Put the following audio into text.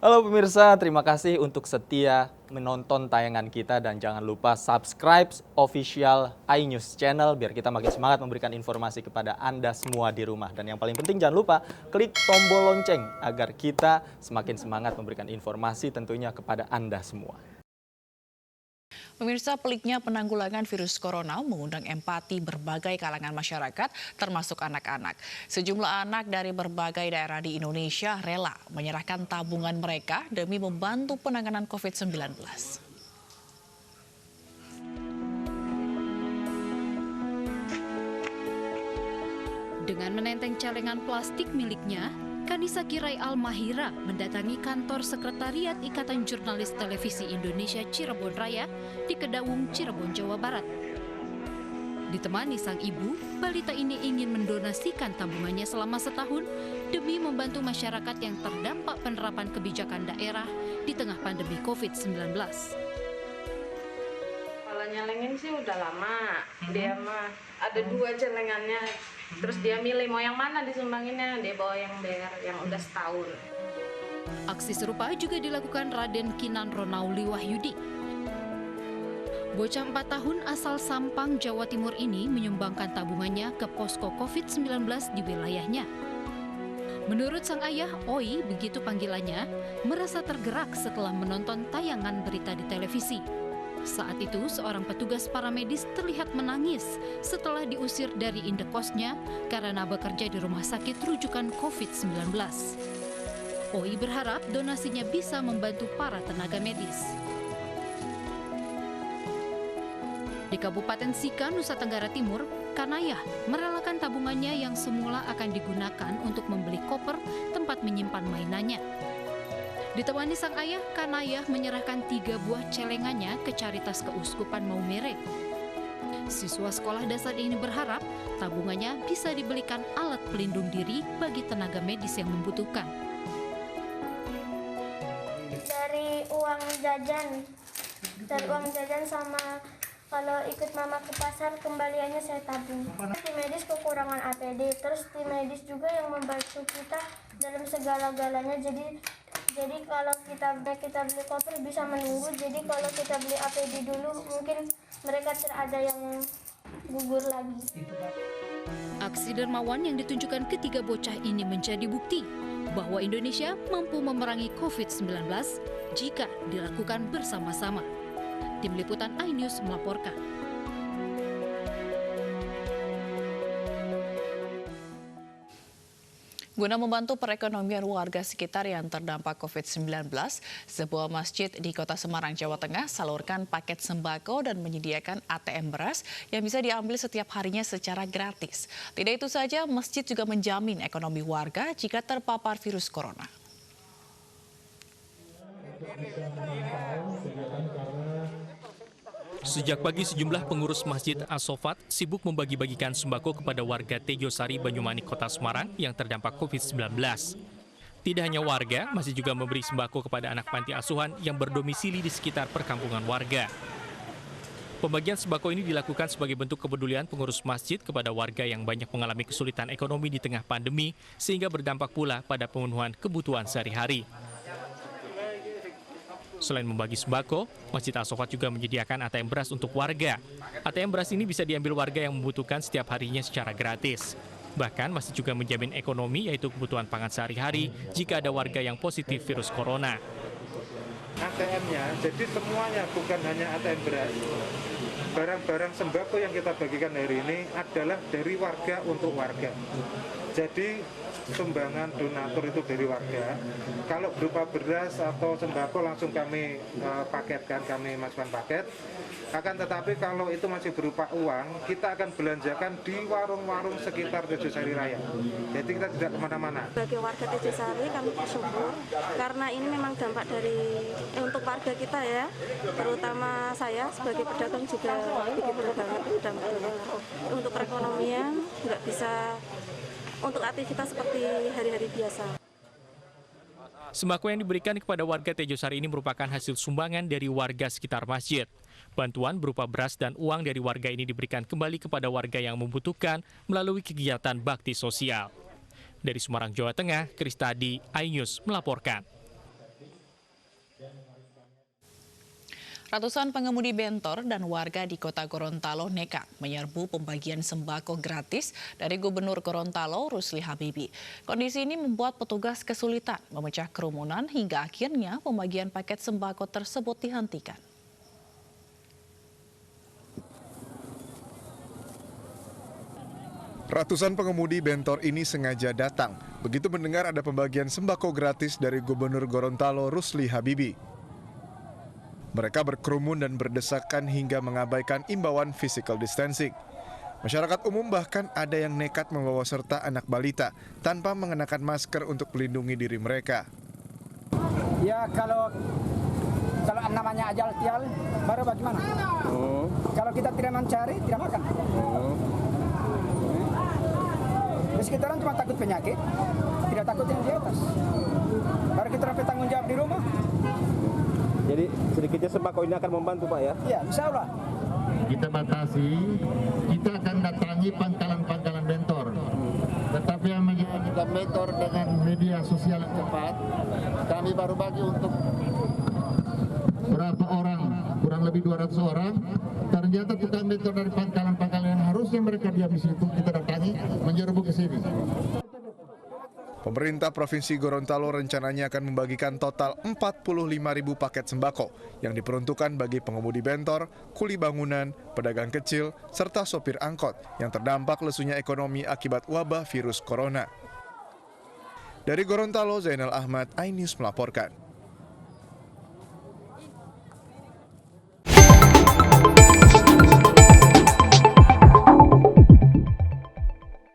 Halo pemirsa, terima kasih untuk setia menonton tayangan kita dan jangan lupa subscribe official iNews Channel biar kita makin semangat memberikan informasi kepada Anda semua di rumah. Dan yang paling penting jangan lupa klik tombol lonceng agar kita semakin semangat memberikan informasi tentunya kepada Anda semua. Pemirsa, peliknya penanggulangan virus corona mengundang empati berbagai kalangan masyarakat, termasuk anak-anak. Sejumlah anak dari berbagai daerah di Indonesia rela menyerahkan tabungan mereka demi membantu penanganan COVID-19. Dengan menenteng celengan plastik miliknya, Kanisa Kirai Al-Mahira mendatangi kantor Sekretariat Ikatan Jurnalis Televisi Indonesia Cirebon Raya di Kedawung, Cirebon, Jawa Barat. Ditemani sang ibu, balita ini ingin mendonasikan tabungannya selama setahun demi membantu masyarakat yang terdampak penerapan kebijakan daerah di tengah pandemi COVID-19. Kalau nyelengin sih udah lama, dia mah ada 2 celengannya. Terus dia milih mau yang mana disumbanginnya, dia bawa yang BR yang udah setahun. Aksi serupa juga dilakukan Raden Kinan Ronauli Wahyudi. Bocah 4 tahun asal Sampang, Jawa Timur ini menyumbangkan tabungannya ke posko COVID-19 di wilayahnya. Menurut sang ayah, Oi, begitu panggilannya, merasa tergerak setelah menonton tayangan berita di televisi. Saat itu, seorang petugas paramedis terlihat menangis setelah diusir dari indekosnya karena bekerja di rumah sakit rujukan COVID-19. Oi berharap donasinya bisa membantu para tenaga medis. Di Kabupaten Sika, Nusa Tenggara Timur, Kanayah merelakan tabungannya yang semula akan digunakan untuk membeli koper tempat menyimpan mainannya. Ditemani sang ayah, Kanayah menyerahkan 3 buah celengannya ke Caritas Keuskupan Maumere. Siswa sekolah dasar ini berharap tabungannya bisa dibelikan alat pelindung diri bagi tenaga medis yang membutuhkan. Dari uang jajan sama kalau ikut mama ke pasar kembaliannya saya tabung. Tim medis kekurangan APD, terus tim medis juga yang membantu kita dalam segala-galanya. Jadi kalau kita beli koper bisa menunggu. Jadi kalau kita beli APD dulu mungkin mereka ada yang gugur lagi. Aksi dermawan yang ditunjukkan ketiga bocah ini menjadi bukti bahwa Indonesia mampu memerangi COVID-19 jika dilakukan bersama-sama. Tim Liputan iNews melaporkan. Guna membantu perekonomian warga sekitar yang terdampak COVID-19, sebuah masjid di Kota Semarang, Jawa Tengah salurkan paket sembako dan menyediakan ATM beras yang bisa diambil setiap harinya secara gratis. Tidak itu saja, masjid juga menjamin ekonomi warga jika terpapar virus corona. Sejak pagi sejumlah pengurus Masjid As-Sofat sibuk membagi-bagikan sembako kepada warga Tejosari, Banyumanik, Kota Semarang yang terdampak COVID-19. Tidak hanya warga, masjid juga memberi sembako kepada anak panti asuhan yang berdomisili di sekitar perkampungan warga. Pembagian sembako ini dilakukan sebagai bentuk kepedulian pengurus masjid kepada warga yang banyak mengalami kesulitan ekonomi di tengah pandemi, sehingga berdampak pula pada pemenuhan kebutuhan sehari-hari. Selain membagi sembako, Masjid As-Sofat juga menyediakan ATM beras untuk warga. ATM beras ini bisa diambil warga yang membutuhkan setiap harinya secara gratis. Bahkan masjid juga menjamin ekonomi, yaitu kebutuhan pangan sehari-hari jika ada warga yang positif virus corona. ATM-nya, jadi semuanya bukan hanya ATM beras. Barang-barang sembako yang kita bagikan hari ini adalah dari warga untuk warga. Jadi sumbangan donatur itu dari warga. Kalau berupa beras atau sembako langsung kami paketkan, kami masukkan paket. Akan tetapi kalau itu masih berupa uang, kita akan belanjakan di warung-warung sekitar Tejosari Raya. Jadi kita tidak kemana-mana. Bagi warga Tejosari kami bersyukur karena ini memang dampak dari untuk warga kita ya, terutama saya sebagai pedagang juga begitu banget dampak. Untuk perekonomian nggak bisa untuk aktivitas seperti hari-hari biasa. Sembako yang diberikan kepada warga Tejosari ini merupakan hasil sumbangan dari warga sekitar masjid. Bantuan berupa beras dan uang dari warga ini diberikan kembali kepada warga yang membutuhkan melalui kegiatan bakti sosial. Dari Semarang, Jawa Tengah, Kristadi, iNews melaporkan. Ratusan pengemudi bentor dan warga di kota Gorontalo nekat menyerbu pembagian sembako gratis dari Gubernur Gorontalo Rusli Habibie. Kondisi ini membuat petugas kesulitan memecah kerumunan hingga akhirnya pembagian paket sembako tersebut dihentikan. Ratusan pengemudi bentor ini sengaja datang begitu mendengar ada pembagian sembako gratis dari Gubernur Gorontalo Rusli Habibie. Mereka berkerumun dan berdesakan hingga mengabaikan imbauan physical distancing. Masyarakat umum bahkan ada yang nekat membawa serta anak balita tanpa mengenakan masker untuk melindungi diri mereka. Ya kalau namanya ajal tial, baru bagaimana? Kalau kita tidak mencari, tidak makan. Di sekitaran cuma takut penyakit, tidak takut yang di atas. Baru kita dapat tanggung jawab di rumah. Jadi sedikitnya sembako ini akan membantu Pak ya? Iya, insya Allah. Kita batasi, kita akan datangi pangkalan-pangkalan bentor. Tetapi yang menjadikan bentor dengan media sosial yang cepat, kami baru bagi untuk berapa orang, kurang lebih 200 orang. Ternyata tukang bentor dari pangkalan-pangkalan yang harusnya mereka diam di situ, kita datangi, menyerbu ke sini. Pemerintah Provinsi Gorontalo rencananya akan membagikan total 45.000 paket sembako yang diperuntukkan bagi pengemudi bentor, kuli bangunan, pedagang kecil, serta sopir angkot yang terdampak lesunya ekonomi akibat wabah virus corona. Dari Gorontalo, Zainal Ahmad, iNews melaporkan.